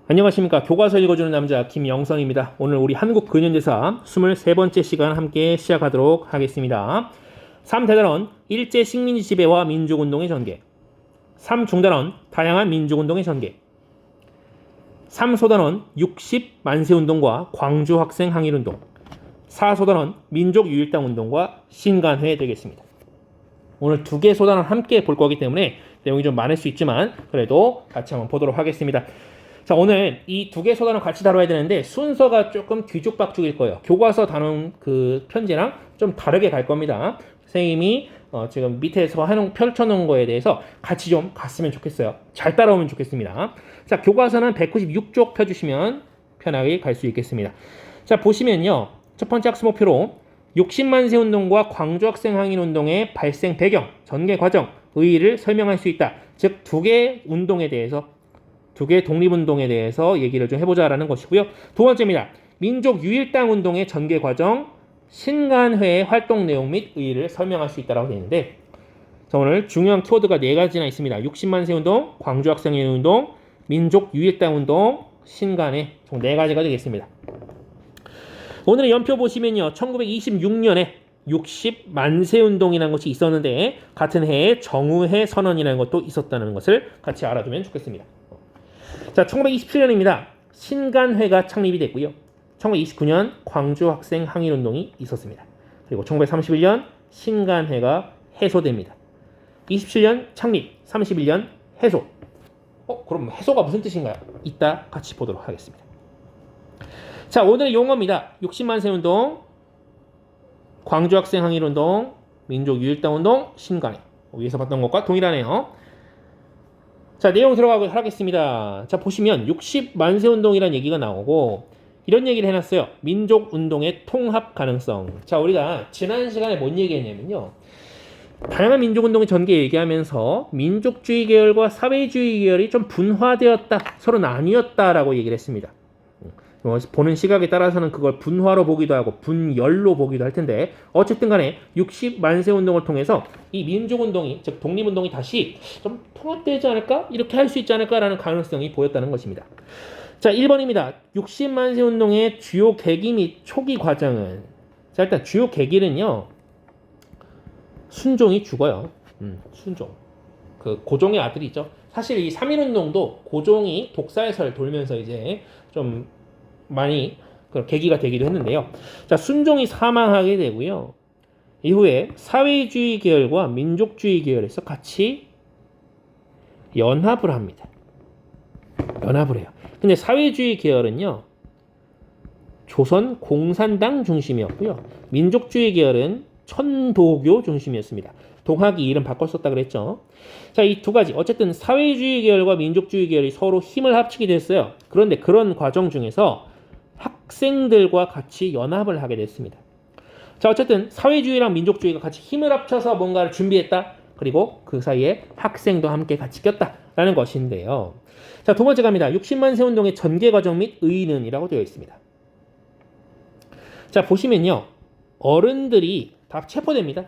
안녕하십니까. 교과서 읽어주는 남자 김영선입니다. 오늘 우리 한국 근현대사 23번째 시간 함께 시작하도록 하겠습니다. 3대단원 일제 식민지 지배와 민족운동의 전개, 3중단원 다양한 민족운동의 전개, 3소단원 60만세운동과 광주학생 항일운동, 4소단원 민족유일당운동과 신간회 되겠습니다. 오늘 두 개 소단원 함께 볼 거기 때문에 내용이 좀 많을 수 있지만 그래도 같이 한번 보도록 하겠습니다. 자, 오늘 이 두 개 소단을 같이 다뤄야 되는데 순서가 조금 뒤죽박죽일 거예요. 교과서 다룬 그 편지랑 좀 다르게 갈 겁니다. 선생님이 지금 밑에서 펼쳐놓은 거에 대해서 같이 좀 갔으면 좋겠어요. 잘 따라오면 좋겠습니다. 자, 교과서는 196쪽 펴주시면 편하게 갈 수 있겠습니다. 자, 보시면요. 첫 번째 학습 목표로 60만세 운동과 광주학생 항일운동의 발생 배경, 전개 과정, 의의를 설명할 수 있다. 즉, 두 개 운동에 대해서 두 개 독립운동에 대해서 얘기를 좀 해보자라는 것이고요. 두 번째입니다. 민족유일당 운동의 전개 과정, 신간회의 활동 내용 및 의의를 설명할 수 있다고 되어 있는데, 자, 오늘 중요한 키워드가 네 가지나 있습니다. 60만세 운동, 광주학생회 운동, 민족유일당 운동, 신간회 총 네 가지가 되겠습니다. 오늘의 연표 보시면요. 1926년에 60만세 운동이라는 것이 있었는데 같은 해에 정우회 선언이라는 것도 있었다는 것을 같이 알아두면 좋겠습니다. 자, 1927년입니다. 신간회가 창립이 됐고요. 1929년 광주 학생 항일운동이 있었습니다. 그리고 1931년 신간회가 해소됩니다. 27년 창립, 31년 해소. 그럼 해소가 무슨 뜻인가요? 이따 같이 보도록 하겠습니다. 자, 오늘의 용어입니다. 60만세 운동, 광주 학생 항일운동, 민족유일당 운동, 신간회. 위에서 봤던 것과 동일하네요. 자, 내용 들어가고 하겠습니다. 자, 보시면 60만세 운동이라는 얘기가 나오고 이런 얘기를 해놨어요. 민족운동의 통합 가능성. 자, 우리가 지난 시간에 뭔 얘기했냐면요. 다양한 민족운동의 전개 얘기하면서 민족주의 계열과 사회주의 계열이 좀 분화되었다, 서로 나뉘었다라고 얘기를 했습니다. 보는 시각에 따라서는 그걸 분화로 보기도 하고 분열로 보기도 할 텐데 어쨌든 간에 60만세 운동을 통해서 이 민족운동이, 즉 독립운동이 다시 좀 통합되지 않을까? 이렇게 할 수 있지 않을까라는 가능성이 보였다는 것입니다. 자, 1번입니다. 60만세 운동의 주요 계기 및 초기 과정은, 자, 일단 주요 계기는요. 순종이 죽어요. 순종. 그 고종의 아들이죠. 사실 이 3.1운동도 고종이 독살설 돌면서 이제 좀 많이 계기가 되기도 했는데요. 자, 순종이 사망하게 되고요. 이후에 사회주의 계열과 민족주의 계열에서 같이 연합을 합니다. 연합을 해요. 근데 사회주의 계열은요. 조선 공산당 중심이었고요. 민족주의 계열은 천도교 중심이었습니다. 동학이 이름 바꿔 썼다 그랬죠. 자, 이 두 가지. 어쨌든 사회주의 계열과 민족주의 계열이 서로 힘을 합치게 됐어요. 그런데 그런 과정 중에서 학생들과 같이 연합을 하게 됐습니다. 자, 어쨌든 사회주의랑 민족주의가 같이 힘을 합쳐서 뭔가를 준비했다. 그리고 그 사이에 학생도 함께 같이 꼈다라는 것인데요. 자, 두 번째 갑니다. 60만세 운동의 전개 과정 및 의의는 이라고 되어 있습니다. 자, 보시면요. 어른들이 다 체포됩니다.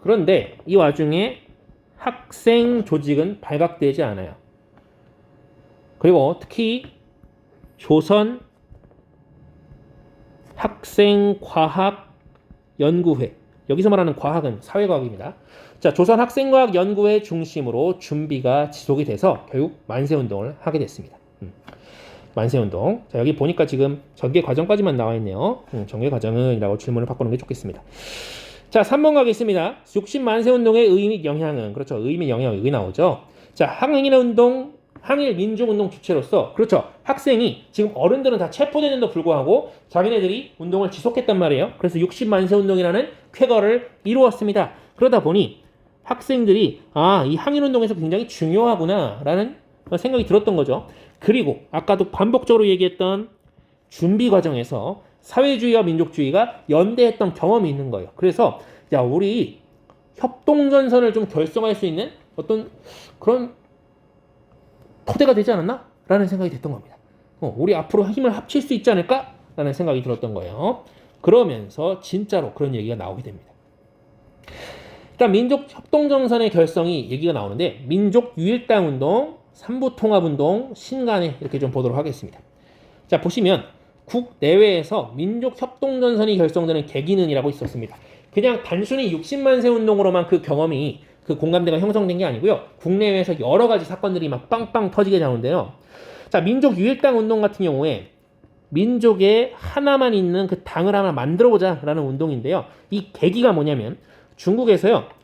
그런데 이 와중에 학생 조직은 발각되지 않아요. 그리고 특히 조선 학생과학연구회, 여기서 말하는 과학은 사회과학입니다. 자, 조선 학생과학연구회 중심으로 준비가 지속이 돼서 결국 만세운동을 하게 됐습니다. 만세운동. 자, 여기 보니까 지금 전개 과정까지만 나와 있네요. 전개 과정은 이라고 질문을 바꾸는 게 좋겠습니다. 자, 3번 가겠습니다. 60만세 운동의 의의 및 영향은, 그렇죠. 의의 및 영향, 여기 나오죠. 자, 항일운동, 항일 민족운동 주체로서, 그렇죠. 학생이 지금 어른들은 다 체포되는데도 불구하고 자기네들이 운동을 지속했단 말이에요. 그래서 60만세 운동이라는 쾌거를 이루었습니다. 그러다 보니 학생들이 이 항일운동에서 굉장히 중요하구나라는 생각이 들었던 거죠. 그리고 아까도 반복적으로 얘기했던 준비 과정에서 사회주의와 민족주의가 연대했던 경험이 있는 거예요. 그래서 야, 우리 협동전선을 좀 결성할 수 있는 어떤 그런 토대가 되지 않았나? 라는 생각이 됐던 겁니다. 우리 앞으로 힘을 합칠 수 있지 않을까? 라는 생각이 들었던 거예요. 그러면서 진짜로 그런 얘기가 나오게 됩니다. 일단 민족협동정선의 결성이 얘기가 나오는데 민족유일당 운동, 삼부통합운동, 신간회 이렇게 좀 보도록 하겠습니다. 자, 보시면 국내외에서 민족협동전선이 결성되는 계기는이라고 있었습니다. 그냥 단순히 60만 세 운동으로만 그 경험이 그 공감대가 형성된 게 아니고요. 국내외에서 여러 가지 사건들이 막 빵빵 터지게 나오는데요. 자, 민족 유일당 운동 같은 경우에 민족에 하나만 있는 그 당을 하나 만들어보자 라는 운동인데요. 이 계기가 뭐냐면 중국에서요.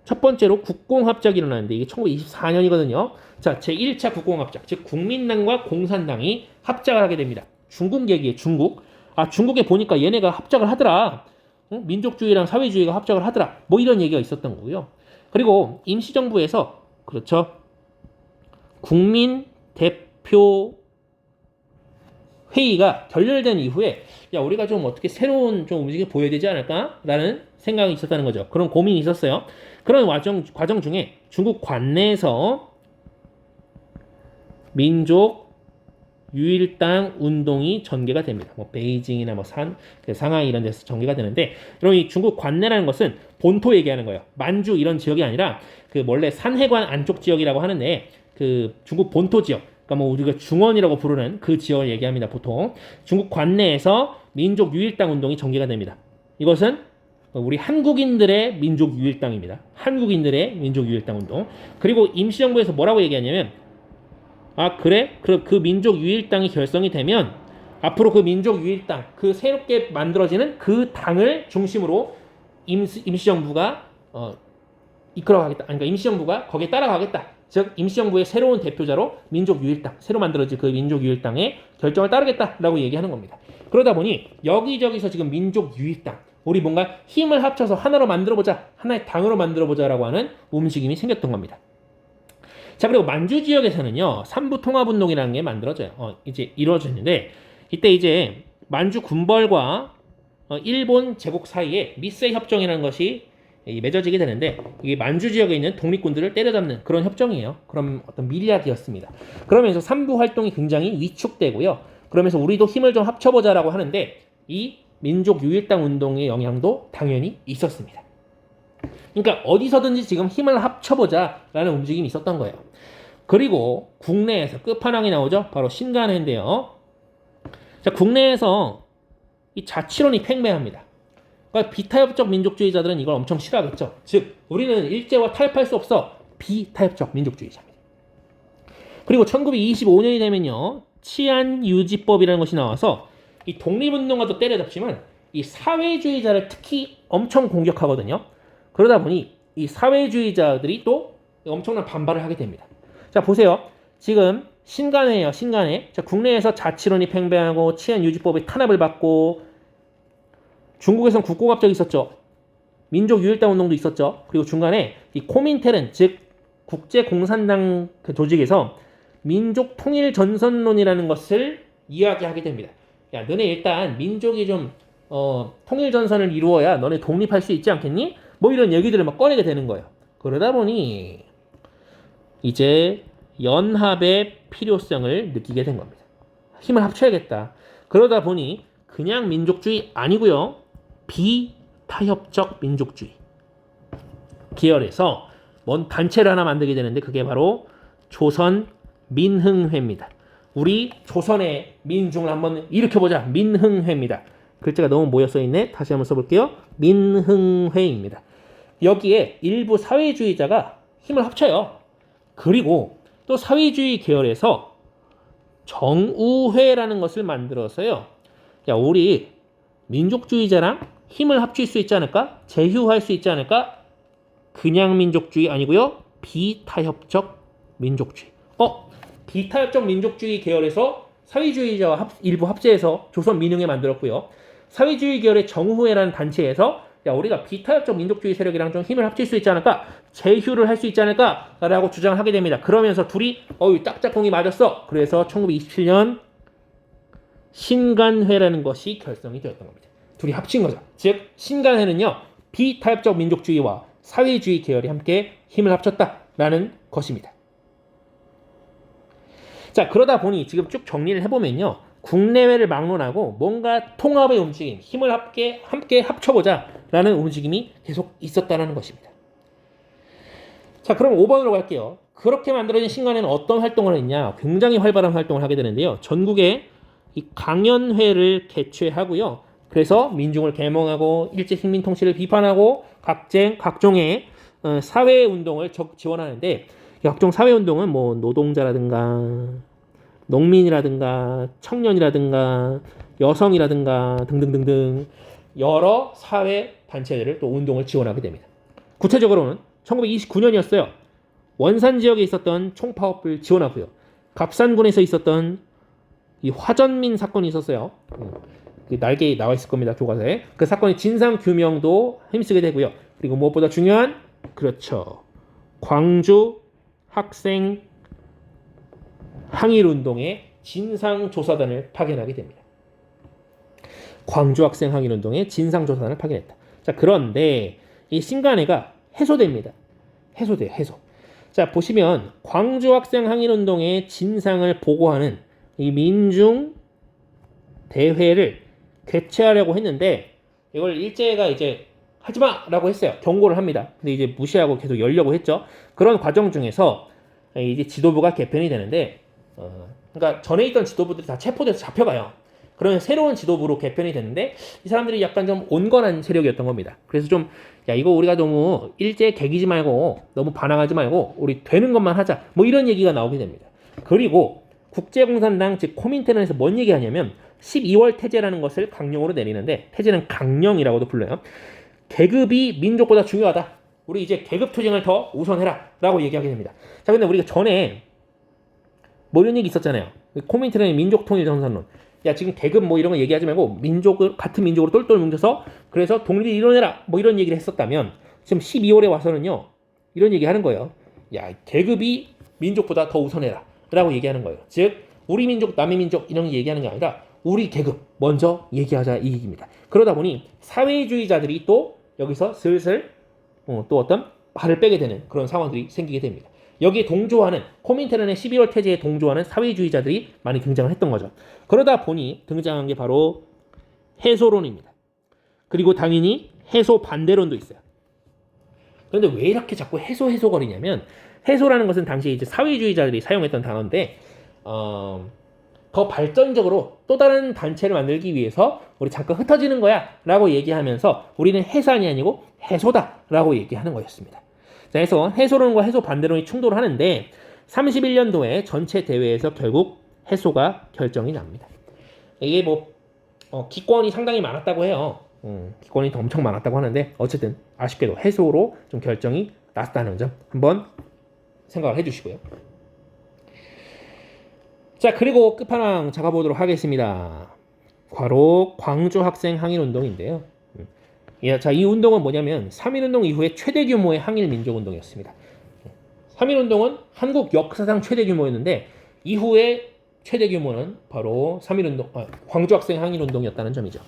첫 번째로 국공합작이 일어나는데 이게 1924년이거든요. 자, 제1차 국공합작, 즉 국민당과 공산당이 합작을 하게 됩니다. 중국 얘기에 중국. 아, 중국에 보니까 얘네가 합작을 하더라. 민족주의랑 사회주의가 합작을 하더라. 뭐 이런 얘기가 있었던 거고요. 그리고 임시정부에서 그렇죠. 국민 대표 회의가 결렬된 이후에 야, 우리가 좀 어떻게 새로운 좀 움직임을 보여야 되지 않을까라는 생각이 있었다는 거죠. 그런 고민이 있었어요. 그런 과정 중에 중국 관내에서 민족 유일당 운동이 전개가 됩니다. 뭐 베이징이나 뭐 상하이 이런 데서 전개가 되는데, 그럼 이 중국 관내라는 것은 본토 얘기하는 거예요. 만주 이런 지역이 아니라 그 원래 산해관 안쪽 지역이라고 하는데 그 중국 본토 지역, 그러니까 뭐 우리가 중원이라고 부르는 그 지역을 얘기합니다. 보통 중국 관내에서 민족 유일당 운동이 전개가 됩니다. 이것은 우리 한국인들의 민족 유일당입니다. 한국인들의 민족 유일당 운동. 그리고 임시정부에서 뭐라고 얘기하냐면, 아 그래? 그 민족 유일당이 결성이 되면 앞으로 그 민족 유일당, 그 새롭게 만들어지는 그 당을 중심으로 임시정부가 이끌어가겠다. 그러니까 임시정부가 거기에 따라가겠다. 즉 임시정부의 새로운 대표자로 민족 유일당, 새로 만들어진 그 민족 유일당의 결정을 따르겠다라고 얘기하는 겁니다. 그러다 보니 여기저기서 지금 민족 유일당, 우리 뭔가 힘을 합쳐서 하나로 만들어보자, 하나의 당으로 만들어보자라고 하는 움직임이 생겼던 겁니다. 자, 그리고 만주 지역에서는요, 삼부통합운동이라는 게 만들어져요. 이제 이루어졌는데, 이때 이제 만주 군벌과 일본 제국 사이에 미세 협정이라는 것이 맺어지게 되는데, 이게 만주 지역에 있는 독립군들을 때려잡는 그런 협정이에요. 그럼 어떤 밀약이었습니다. 그러면서 삼부 활동이 굉장히 위축되고요. 그러면서 우리도 힘을 좀 합쳐보자라고 하는데, 이 민족 유일당 운동의 영향도 당연히 있었습니다. 그러니까 어디서든지 지금 힘을 합쳐보자라는 움직임이 있었던 거예요. 그리고 국내에서 끝판왕이 나오죠. 바로 신간회인데요. 자, 국내에서 이 자치론이 팽배합니다. 그러니까 비타협적 민족주의자들은 이걸 엄청 싫어하겠죠. 즉 우리는 일제와 타협할 수 없어. 비타협적 민족주의자입니다. 그리고 1925년이 되면요, 치안유지법이라는 것이 나와서 이 독립운동가도 때려잡지만 이 사회주의자를 특히 엄청 공격하거든요. 그러다 보니 이 사회주의자들이 또 엄청난 반발을 하게 됩니다. 자, 보세요. 지금 신간회예요. 신간회. 자, 국내에서 자치론이 팽배하고 치안유지법의 탄압을 받고, 중국에서는 국공합작이 있었죠. 민족 유일당 운동도 있었죠. 그리고 중간에 이 코민테른, 즉 국제공산당 그 조직에서 민족 통일 전선론이라는 것을 이야기하게 됩니다. 야, 너네 일단 민족이 좀 통일 전선을 이루어야 너네 독립할 수 있지 않겠니? 뭐 이런 얘기들을 막 꺼내게 되는 거예요. 그러다 보니 이제 연합의 필요성을 느끼게 된 겁니다. 힘을 합쳐야겠다. 그러다 보니 그냥 민족주의 아니고요, 비타협적 민족주의 계열에서 뭔 단체를 하나 만들게 되는데, 그게 바로 조선민흥회입니다. 우리 조선의 민중을 한번 일으켜보자. 민흥회입니다. 글자가 너무 모여 써있네. 다시 한번 써볼게요. 민흥회입니다. 여기에 일부 사회주의자가 힘을 합쳐요. 그리고 또 사회주의 계열에서 정우회라는 것을 만들어서요, 야, 우리 민족주의자랑 힘을 합칠 수 있지 않을까? 제휴할 수 있지 않을까? 그냥 민족주의 아니고요, 비타협적 민족주의. 비타협적 민족주의 계열에서 사회주의자와 일부 합세해서 조선민흥회 만들었고요. 사회주의 계열의 정우회라는 단체에서 야, 우리가 비타협적 민족주의 세력이랑 좀 힘을 합칠 수 있지 않을까? 제휴를 할 수 있지 않을까? 라고 주장을 하게 됩니다. 그러면서 둘이 짝짝꿍이 맞았어. 그래서 1927년 신간회라는 것이 결성이 되었던 겁니다. 둘이 합친 거죠. 즉 신간회는요, 비타협적 민족주의와 사회주의 계열이 함께 힘을 합쳤다라는 것입니다. 자, 그러다 보니 지금 쭉 정리를 해보면요, 국내외를 막론하고 뭔가 통합의 움직임, 힘을 함께 합쳐보자라는 움직임이 계속 있었다는 것입니다. 자, 그럼 5번으로 갈게요. 그렇게 만들어진 신간회는 어떤 활동을 했냐? 굉장히 활발한 활동을 하게 되는데요. 전국에 이 강연회를 개최하고요. 그래서 민중을 계몽하고 일제 식민 통치를 비판하고 각종의 사회 운동을 지원하는데, 각종 사회 운동은 뭐 노동자라든가 농민이라든가 청년이라든가 여성이라든가 등등등등 여러 사회 단체들을 또 운동을 지원하게 됩니다. 구체적으로는 1929년이었어요. 원산 지역에 있었던 총파업을 지원하고요. 갑산군에서 있었던 이 화전민 사건이 있었어요. 날개에 나와 있을 겁니다. 교과서에. 그 사건의 진상 규명도 힘쓰게 되고요. 그리고 무엇보다 중요한, 그렇죠, 광주 학생 항일운동의 진상조사단을 파견하게 됩니다. 광주 학생 항일운동의 진상조사단을 파견했다. 자, 그런데 이 신간회가 해소됩니다. 해소. 자, 보시면 광주 학생 항일운동의 진상을 보고하는 이 민중 대회를 개최하려고 했는데, 이걸 일제가 이제 하지마라고 했어요. 경고를 합니다. 근데 이제 무시하고 계속 열려고 했죠. 그런 과정 중에서 이제 지도부가 개편이 되는데, 그러니까 전에 있던 지도부들이 다 체포돼서 잡혀가요. 그러면 새로운 지도부로 개편이 되는데, 이 사람들이 약간 좀 온건한 세력이었던 겁니다. 그래서 좀, 야, 이거 우리가 너무 일제에 개기지 말고 너무 반항하지 말고 우리 되는 것만 하자, 뭐 이런 얘기가 나오게 됩니다. 그리고 국제공산당 즉 코민테른에서 뭔 얘기하냐면 12월 태제라는 것을 강령으로 내리는데, 태제는 강령이라고도 불러요. 계급이 민족보다 중요하다. 우리 이제 계급 투쟁을 더 우선해라 라고 얘기하게 됩니다. 자, 근데 우리가 전에 뭐 이런 얘기 있었잖아요. 코민테른의 민족통일전선론. 야, 지금 계급 뭐 이런 거 얘기하지 말고 민족을 같은 민족으로 똘똘 뭉쳐서 그래서 독립을 이뤄내라, 뭐 이런 얘기를 했었다면, 지금 12월에 와서는요 이런 얘기 하는 거예요. 야, 계급이 민족보다 더 우선해라 라고 얘기하는 거예요. 즉 우리 민족 남의 민족 이런 얘기하는 게 아니라 우리 계급 먼저 얘기하자, 이 얘기입니다. 그러다 보니 사회주의자들이 또 여기서 슬슬 또 어떤 발을 빼게 되는 그런 상황들이 생기게 됩니다. 여기에 동조하는, 코민테른의 12월 태제에 동조하는 사회주의자들이 많이 등장을 했던 거죠. 그러다 보니 등장한 게 바로 해소론입니다. 그리고 당연히 해소 반대론도 있어요. 그런데 왜 이렇게 자꾸 해소거리냐면, 해소라는 것은 당시 이제 사회주의자들이 사용했던 단어인데, 더 발전적으로 또 다른 단체를 만들기 위해서 우리 잠깐 흩어지는 거야 라고 얘기하면서 우리는 해산이 아니고 해소다 라고 얘기하는 거였습니다. 자, 그래서 해소론과 해소 반대론이 충돌을 하는데 31년도에 전체 대회에서 결국 해소가 결정이 납니다. 이게 뭐 기권이 상당히 많았다고 해요. 기권이 엄청 많았다고 하는데 어쨌든 아쉽게도 해소로 좀 결정이 났다는 점 한번 생각을 해주시고요. 자, 그리고 끝판왕 잡아보도록 하겠습니다. 바로 광주 학생 항일운동인데요. 자, 이 운동은 뭐냐면 3.1운동 이후에 최대 규모의 항일 민족운동이었습니다. 3.1운동은 한국 역사상 최대 규모였는데 이후에 최대 규모는 바로 3.1운동, 광주 학생 항일운동이었다는 점이죠.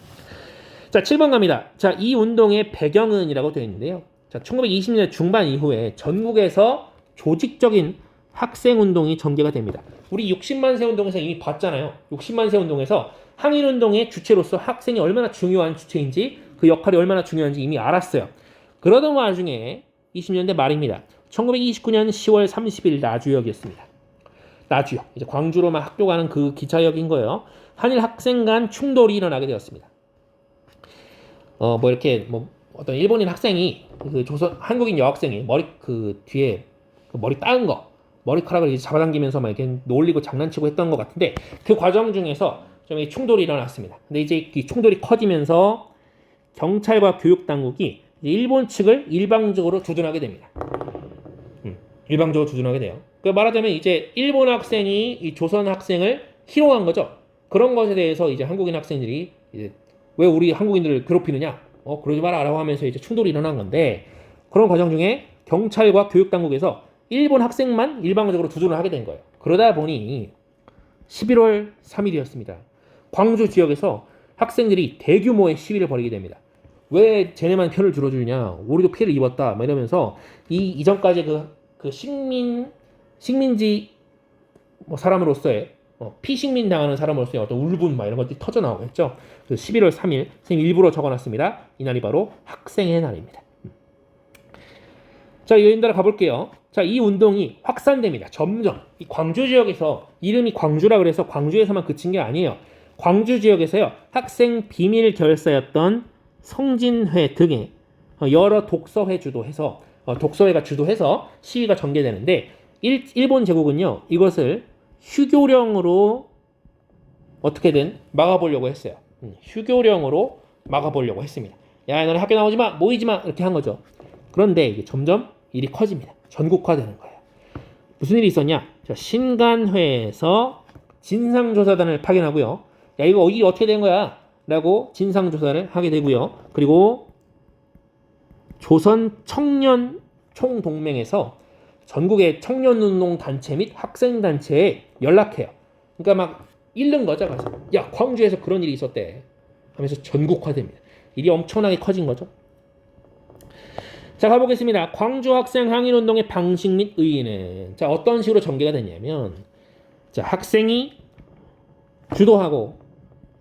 자, 7번 갑니다. 자, 이 운동의 배경은이라고 되어 있는데요. 자, 1920년대 중반 이후에 전국에서 조직적인 학생운동이 전개가 됩니다. 우리 60만 세 운동에서 이미 봤잖아요. 60만 세 운동에서 항일운동의 주체로서 학생이 얼마나 중요한 주체인지, 그 역할이 얼마나 중요한지 이미 알았어요. 그러던 와중에 20년대 말입니다. 1929년 10월 30일 나주역이었습니다. 나주역, 이제 광주로만 학교 가는 그 기차역인 거예요. 한일 학생 간 충돌이 일어나게 되었습니다. 어떤 일본인 학생이 한국인 여학생이 뒤에 머리 따은 거, 머리카락을 이제 잡아당기면서 막 이렇게 놀리고 장난치고 했던 것 같은데, 그 과정 중에서 좀 충돌이 일어났습니다. 근데 이제 이 충돌이 커지면서 경찰과 교육당국이 일본 측을 일방적으로 조준하게 됩니다. 일방적으로 조준하게 돼요. 말하자면 이제 일본 학생이 이 조선 학생을 희롱한 거죠. 그런 것에 대해서 이제 한국인 학생들이 이제 왜 우리 한국인들을 괴롭히느냐? 그러지 마라라고 하면서 이제 충돌이 일어난 건데, 그런 과정 중에 경찰과 교육당국에서 일본 학생만 일방적으로 조준을 하게 된 거예요. 그러다 보니 11월 3일이었습니다. 광주 지역에서 학생들이 대규모의 시위를 벌이게 됩니다. 왜 쟤네만 편을 들어주냐? 우리도 피해를 입었다. 막 이러면서 이전까지 그 식민지 사람으로서의 피식민 당하는 사람으로서의 어떤 울분 막 이런 것들이 터져 나오겠죠. 그래서 11월 3일 선생님 일부러 적어놨습니다. 이날이 바로 학생의 날입니다. 자, 여인들 가볼게요. 자, 이 운동이 확산됩니다. 점점 이 광주 지역에서 이름이 광주라 그래서 광주에서만 그친 게 아니에요. 광주 지역에서요 학생 비밀 결사였던 성진회 등의 여러 독서회 주도해서 독서회가 주도해서 시위가 전개되는데 일본 제국은요 이것을 휴교령으로 어떻게든 막아보려고 했어요. 휴교령으로 막아보려고 했습니다. 야, 너네 학교 나오지 마, 모이지 마 이렇게 한 거죠. 그런데 이게 점점 일이 커집니다. 전국화되는 거예요. 무슨 일이 있었냐? 신간회에서 진상조사단을 파견하고요. 야, 이거 일이 어떻게 된 거야? 라고 진상조사를 하게 되고요. 그리고 조선 청년 총동맹에서 전국의 청년운동 단체 및 학생단체에 연락해요. 그러니까 막 잃는 거죠. 가서 야, 광주에서 그런 일이 있었대 하면서 전국화됩니다. 일이 엄청나게 커진 거죠. 자, 가보겠습니다. 광주 학생 항일운동의 방식 및 의의는 자 어떤 식으로 전개가 됐냐면 자 학생이 주도하고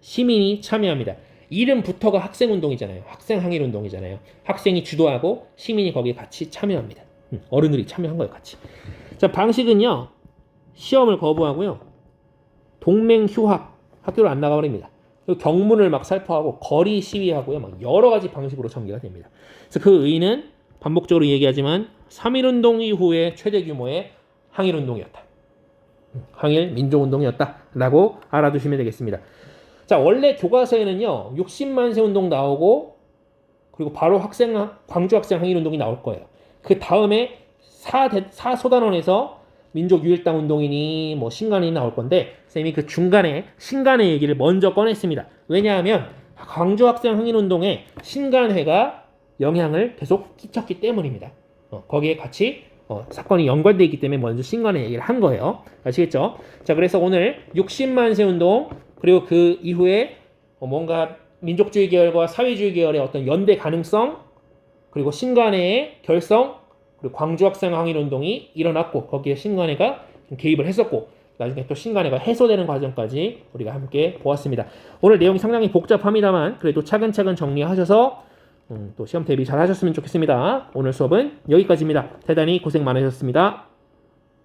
시민이 참여합니다. 이름부터가 학생운동이잖아요. 학생 항일운동이잖아요. 학생이 주도하고 시민이 거기에 같이 참여합니다. 어른들이 참여한 거예요, 같이. 자, 방식은요. 시험을 거부하고요. 동맹 휴학, 학교를 안 나가버립니다. 그리고 경문을 막 살포하고 거리 시위하고요. 막 여러 가지 방식으로 전개가 됩니다. 그래서 그 의의는 반복적으로 얘기하지만 3.1운동 이후에 최대 규모의 항일운동이었다. 항일 민족운동이었다라고 알아두시면 되겠습니다. 자, 원래 교과서에는요 60만 세 운동 나오고 그리고 바로 광주 학생 항일운동이 나올 거예요. 그 다음에 사소단원에서 민족유일당 운동이니 뭐 신간이 나올 건데 쌤이 그 중간에 신간회 얘기를 먼저 꺼냈습니다. 왜냐하면 광주 학생 항일운동에 신간회가 영향을 계속 끼쳤기 때문입니다. 거기에 같이 사건이 연관되어 있기 때문에 먼저 신간회 얘기를 한 거예요. 아시겠죠? 자, 그래서 오늘 60만 세 운동 그리고 그 이후에 뭔가 민족주의 계열과 사회주의 계열의 어떤 연대 가능성 그리고 신간회의 결성 그리고 광주 학생 항일운동이 일어났고 거기에 신간회가 개입을 했었고 나중에 또 신간회가 해소되는 과정까지 우리가 함께 보았습니다. 오늘 내용이 상당히 복잡합니다만 그래도 차근차근 정리하셔서 또 시험 대비 잘 하셨으면 좋겠습니다. 오늘 수업은 여기까지입니다. 대단히 고생 많으셨습니다.